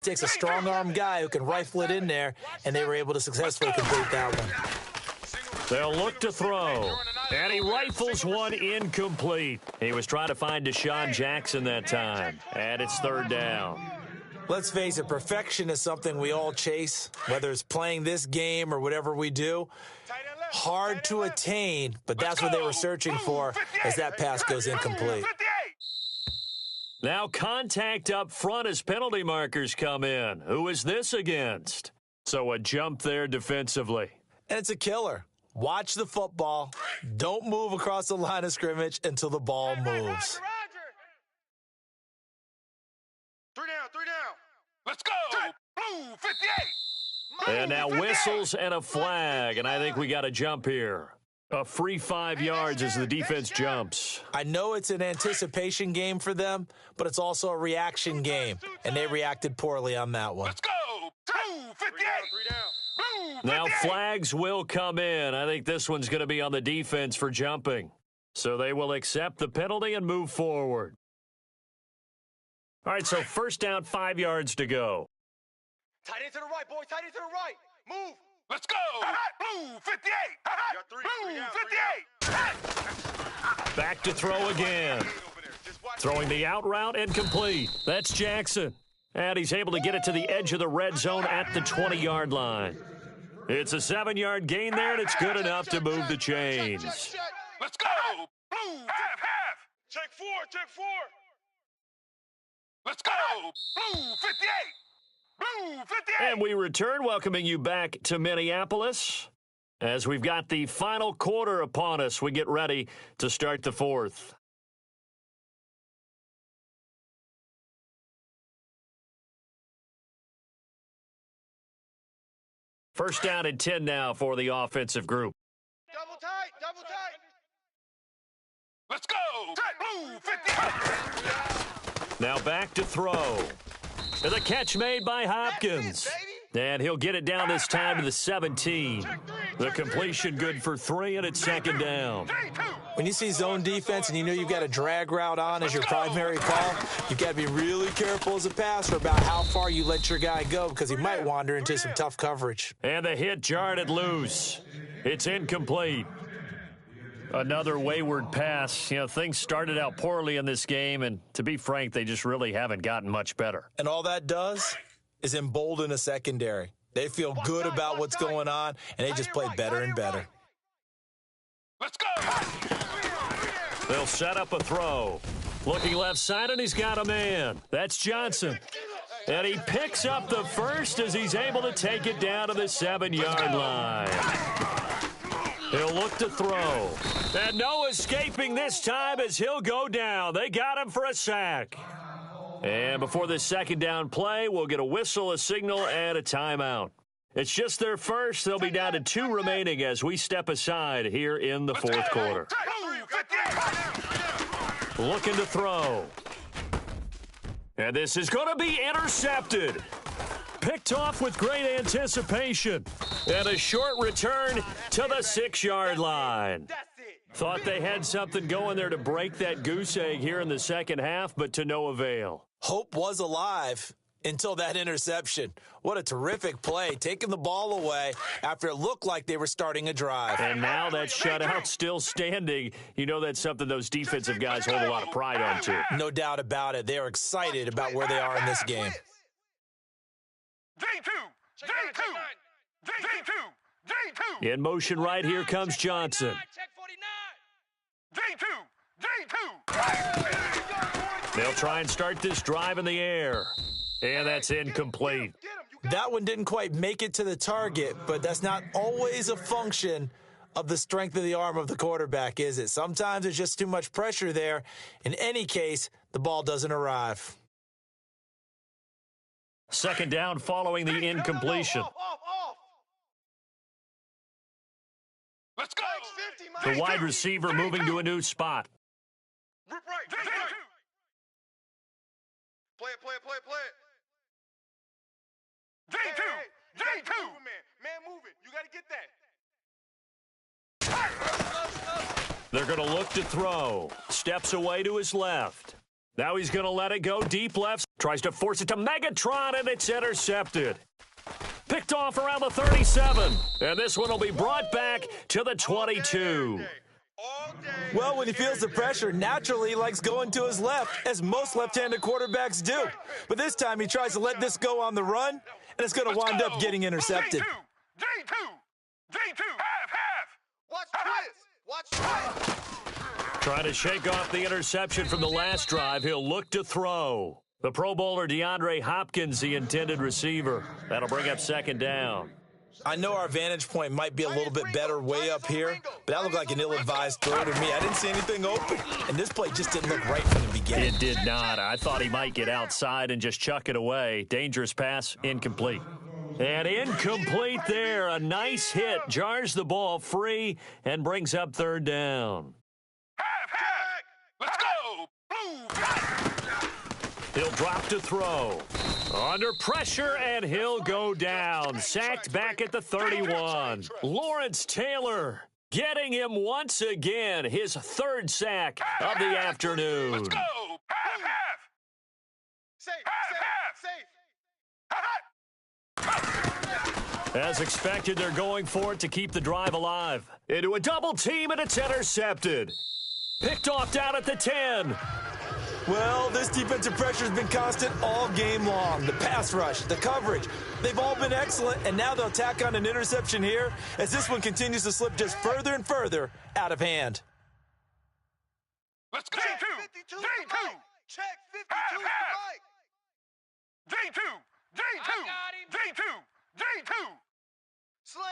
Takes a strong-arm guy who can rifle it in there, and they were able to successfully complete that one. They'll look to throw, and he rifles one incomplete. He was trying to find Deshaun Jackson that time, and it's third down. Let's face it, perfection is something we all chase, whether it's playing this game or whatever we do. Hard to attain, but that's what they were searching for as that pass goes incomplete. Now contact up front as penalty markers come in. Who is this against? So a jump there defensively. And it's a killer. Watch the football. Don't move across the line of scrimmage until the ball moves. Three down. Let's go. Blue 58. And now whistles and a flag, and I think we got a jump here. A free 5 yards as the defense jumps. I know it's an anticipation game for them, but it's also a reaction game, and they reacted poorly on that one. Let's go. Blue 58. Three down. Now flags will come in. I think this one's going to be on the defense for jumping. So they will accept the penalty and move forward. All right, so first down, 5 yards to go. Tight end to the right, boy. Tight end to the right. Move. Let's go. Blue 58. Blue 58. Back to throw again. Throwing the out route and complete. That's Jackson. And he's able to get it to the edge of the red zone at the 20-yard line. It's a 7-yard gain there, and it's good enough to move the chains. Let's go. Blue half. Check four. Let's go. Blue 58. Blue 58. And we return, welcoming you back to Minneapolis. As we've got the final quarter upon us, we get ready to start the fourth. First down and 10 now for the offensive group. Double tight. Let's go. Blue 58. Now back to throw. And the catch made by Hopkins. And he'll get it down this time to the 17. The completion good for 3, and it's second down. When you see zone defense and you know you've got a drag route on as your primary call, you've got to be really careful as a passer about how far you let your guy go because he might wander into some tough coverage. And the hit jarred it loose. It's incomplete. Another wayward pass. You know, things started out poorly in this game, and to be frank, they just really haven't gotten much better. And all that does is embolden a secondary. They feel good about what's going on, and they just play better and better. Let's go. They'll set up a throw. Looking left side, and he's got a man. That's Johnson. And he picks up the first as he's able to take it down to the 7-yard line. He'll look to throw. And no escaping this time as he'll go down. They got him for a sack. And before this second down play, we'll get a whistle, a signal, and a timeout. It's just their first. They'll be down to 2 remaining as we step aside here in the fourth quarter. Looking to throw. And this is going to be intercepted. Picked off with great anticipation. And a short return to the 6-yard line. Thought they had something going there to break that goose egg here in the second half, but to no avail. Hope was alive until that interception. What a terrific play, taking the ball away after it looked like they were starting a drive. And now that shutout still standing. You know that's something those defensive guys hold a lot of pride on, too. No doubt about it. They are excited about where they are in this game. In motion right here comes Johnson. They'll try and start this drive in the air. And that's incomplete. That one didn't quite make it to the target, but that's not always a function of the strength of the arm of the quarterback, is it? Sometimes there's just too much pressure there. In any case, the ball doesn't arrive. Second down following the incompletion. Let's go. The wide receiver moving to a new spot. Play it. J2. Man, move it. You got to get that. They're going to look to throw. Steps away to his left. Now he's going to let it go deep left. Tries to force it to Megatron, and it's intercepted. Picked off around the 37. And this one will be brought back to the 22. Well, when he feels the pressure, naturally he likes going to his left, as most left-handed quarterbacks do. But this time he tries to let this go on the run, and it's going to wind up getting intercepted. J2, half. Watch twist. Trying to shake off the interception from the last drive. He'll look to throw. The Pro Bowler DeAndre Hopkins, the intended receiver. That'll bring up second down. I know our vantage point might be a little bit better way up here, but that looked like an ill-advised throw to me. I didn't see anything open, and this play just didn't look right from the beginning. It did not. I thought he might get outside and just chuck it away. Dangerous pass, incomplete. And incomplete there. A nice hit. Jars the ball free and brings up third down. Let's go. Blue. He'll drop to throw. Under pressure, and he'll go down. Sacked back at the 31. Lawrence Taylor getting him once again. His third sack of the afternoon. Let's go. Half. Safe. As expected, they're going for it to keep the drive alive. Into a double team, and it's intercepted. Picked off down at the 10. Well, this defensive pressure has been constant all game long. The pass rush, the coverage, they've all been excellent, and now they'll tack on an interception here as this one continues to slip just further and further out of hand. Let's go. J2. Check 52 to right. J2. Slam.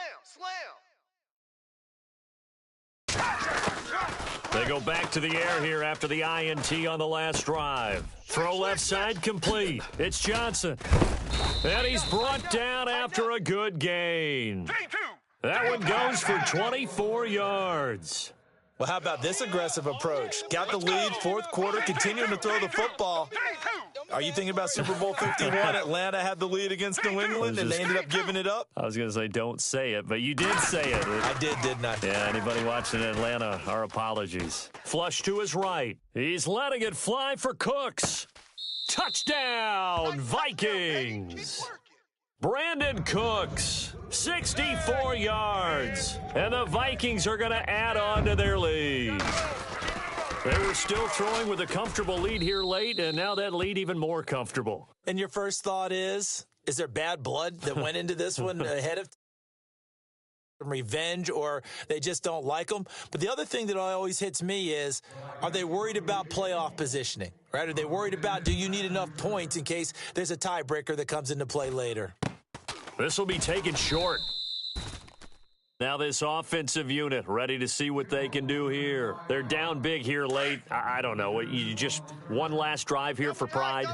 They go back to the air here after the INT on the last drive. Throw left side complete. It's Johnson. And he's brought down after a good gain. That one goes for 24 yards. Well, how about this aggressive approach? Got the lead, fourth quarter, continuing to throw the football. Are you thinking about Super Bowl 51? Atlanta had the lead against New England, and they ended up giving it up? I was going to say don't say it, but you did say it. I did, didn't I? Yeah, anybody watching in Atlanta, our apologies. Flush to his right. He's letting it fly for Cooks. Touchdown, Vikings. Brandon Cooks, 64 yards. And the Vikings are going to add on to their lead. They were still throwing with a comfortable lead here late, and now that lead even more comfortable. And your first thought is there bad blood that went into this one ahead of revenge, or they just don't like them? But the other thing that always hits me is, are they worried about playoff positioning, right? Are they worried about, do you need enough points in case there's a tiebreaker that comes into play later? This will be taken short. Now this offensive unit ready to see what they can do here. They're down big here late. I don't know. You just one last drive here for pride?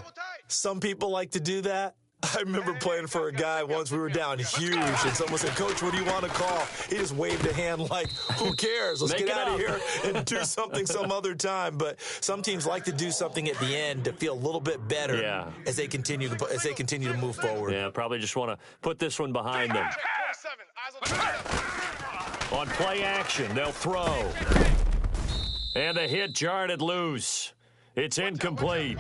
Some people like to do that. I remember playing for a guy once. We were down huge, and someone said, "Coach, what do you want to call?" He just waved a hand like, who cares? Let's get out of here and do something some other time. But some teams like to do something at the end to feel a little bit better as they continue to move forward. Yeah, probably just want to put this one behind them. On play action, they'll throw. And the hit jarred it loose. It's incomplete.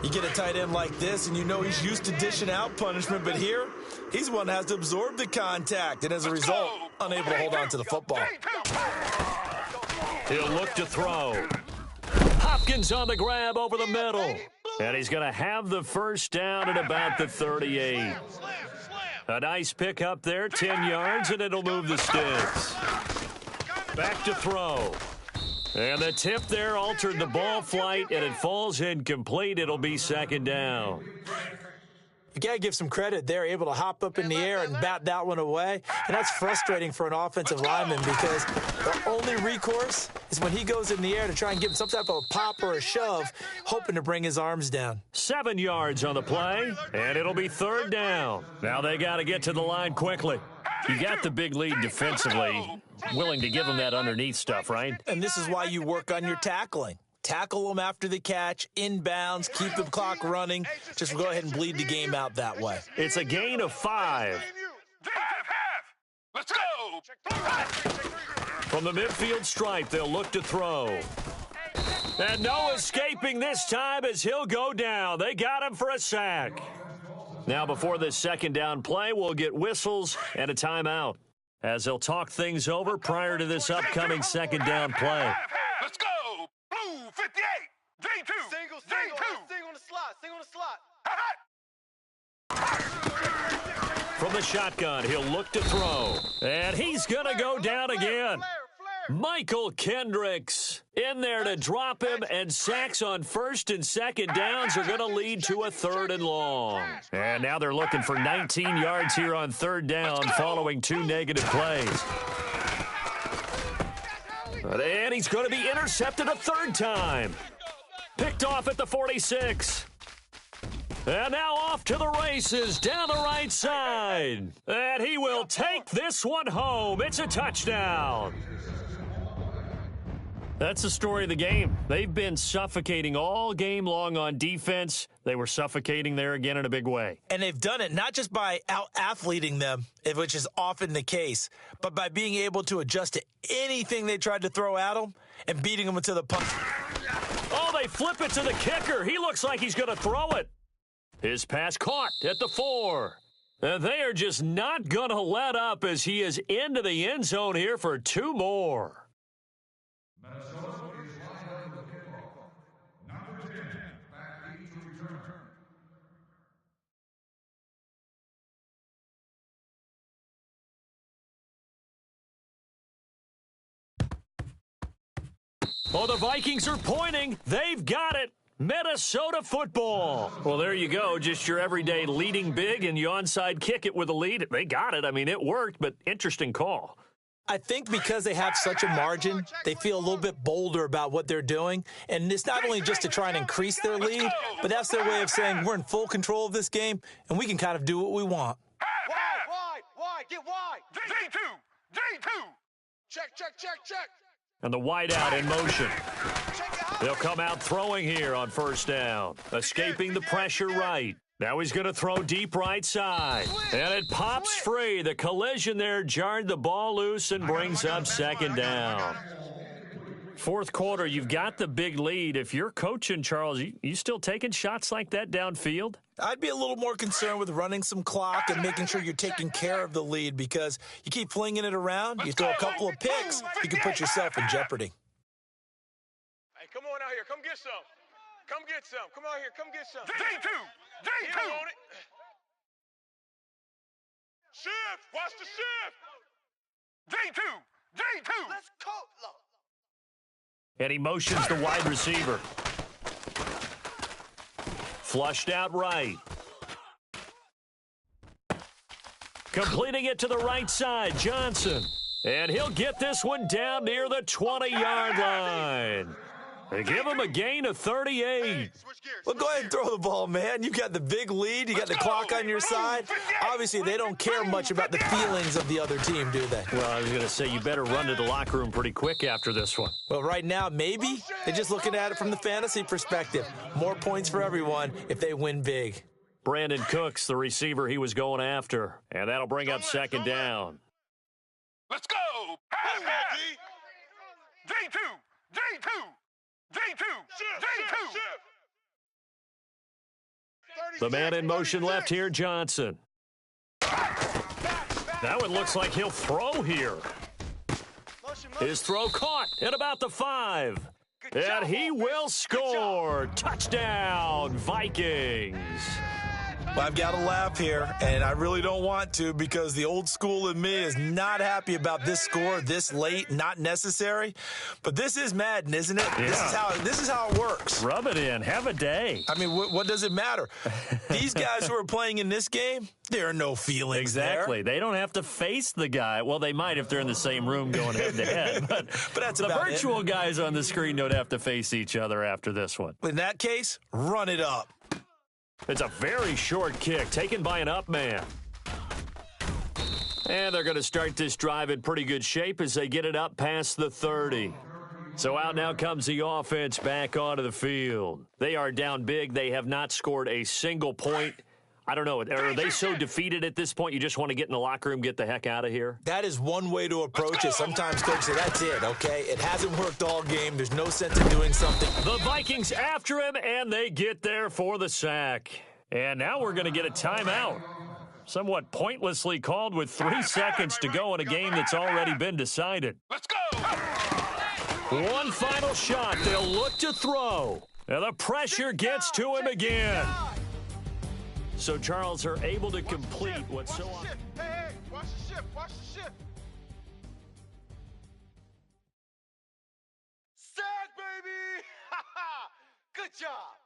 You get a tight end like this, and you know he's used to dishing out punishment, but here, he's the one that has to absorb the contact, and as a result, unable to hold on to the football. He'll look to throw. Hopkins on the grab over the middle. And he's going to have the first down at about the 38. A nice pick up there, 10 yards, and it'll move the sticks. Back to throw. And the tip there altered the ball flight, and it falls incomplete. It'll be second down. You got to give some credit. They're able to hop up in the air and bat that one away. And that's frustrating for an offensive lineman because the only recourse is when he goes in the air to try and give him some type of a pop or a shove, hoping to bring his arms down. 7 yards on the play, and it'll be third down. Now they got to get to the line quickly. You got the big lead defensively, willing to give them that underneath stuff, right? And this is why you work on your tackling. Tackle them after the catch, inbounds, keep the clock running. Just go ahead and bleed the game out that way. It's a gain of 5. Let's go. From the midfield stripe, they'll look to throw. And no escaping this time as he'll go down. They got him for a sack. Now, before this second down play, we'll get whistles and a timeout as they'll talk things over prior to this upcoming second down play. Let's go. Blue 58. J2. Single, Sing on the slot. Sing on the slot. From the shotgun, he'll look to throw. And he's going to go down again. Michael Kendricks in there to drop him, and sacks on first and second downs are going to lead to a third and long. And now they're looking for 19 yards here on third down following 2 negative plays. And he's going to be intercepted a third time. Picked off at the 46. And now off to the races down the right side. And he will take this one home. It's a touchdown. That's the story of the game. They've been suffocating all game long on defense. They were suffocating there again in a big way. And they've done it not just by out-athleting them, which is often the case, but by being able to adjust to anything they tried to throw at them and beating them to the punch. Oh, they flip it to the kicker. He looks like he's going to throw it. His pass caught at the 4. And they are just not going to let up as he is into the end zone here for 2 more. Oh, the Vikings are pointing. They've got it. Minnesota football. Well, there you go. Just your everyday leading big, and you onside kick it with a lead. They got it. I mean, it worked, but interesting call. I think because they have such a margin, they feel a little bit bolder about what they're doing. And it's not only just to try and increase their lead, but that's their way of saying we're in full control of this game, and we can kind of do what we want. Wide, get wide. J2. Check. And the wide out in motion. They'll come out throwing here on first down. Escaping the pressure right. Now he's going to throw deep right side. And it pops free. The collision there jarred the ball loose and brings up second down. Fourth quarter, you've got the big lead. If you're coaching, Charles, you still taking shots like that downfield? I'd be a little more concerned with running some clock and making sure you're taking care of the lead, because you keep flinging it around, you throw a couple of picks, you can put yourself in jeopardy. Hey, come on out here. Come get some. Come out here. Come get some. J2. Shift. Watch the shift. J2. Let's go. And he motions the wide receiver. Flushed out right. Completing it to the right side, Johnson. And he'll get this one down near the 20-yard line. They give him a gain of 38. Well, go ahead and throw the ball, man. You've got the big lead. You got the clock on your side. Obviously, they don't care much about the feelings of the other team, do they? Well, I was going to say, you better run to the locker room pretty quick after this one. Well, right now, maybe. They're just looking at it from the fantasy perspective. More points for everyone if they win big. Brandon Cooks, the receiver he was going after. And that'll bring up second down. Let's go. J2. The man in motion left here, Johnson. That one looks like he'll throw here. His throw caught at about the 5. And he will score. Touchdown, Vikings. Well, I've got to laugh here, and I really don't want to, because the old school in me is not happy about this score this late, not necessary. But this is Madden, isn't it? Yeah. This is how it works. Rub it in. Have a day. I mean, what does it matter? These guys who are playing in this game, there are no feelings Exactly. there. They don't have to face the guy. Well, they might if they're in the same room going head-to-head. But that's the about virtual guys on the screen don't have to face each other after this one. In that case, run it up. It's a very short kick taken by an up man. And they're going to start this drive in pretty good shape as they get it up past the 30. So out now comes the offense back onto the field. They are down big. They have not scored a single point. I don't know. Are they so defeated at this point you just want to get in the locker room, get the heck out of here? That is one way to approach it. Sometimes coaches say, that's it, okay? It hasn't worked all game. There's no sense in doing something. The Vikings after him, and they get there for the sack. And now we're going to get a timeout. Somewhat pointlessly called with 3 seconds to go in a game that's already been decided. Let's go! One final shot. They'll look to throw. And the pressure gets to him again. So Charles are able to complete what's so often. Hey, watch the shift, watch the shift. Sack, baby! Good job.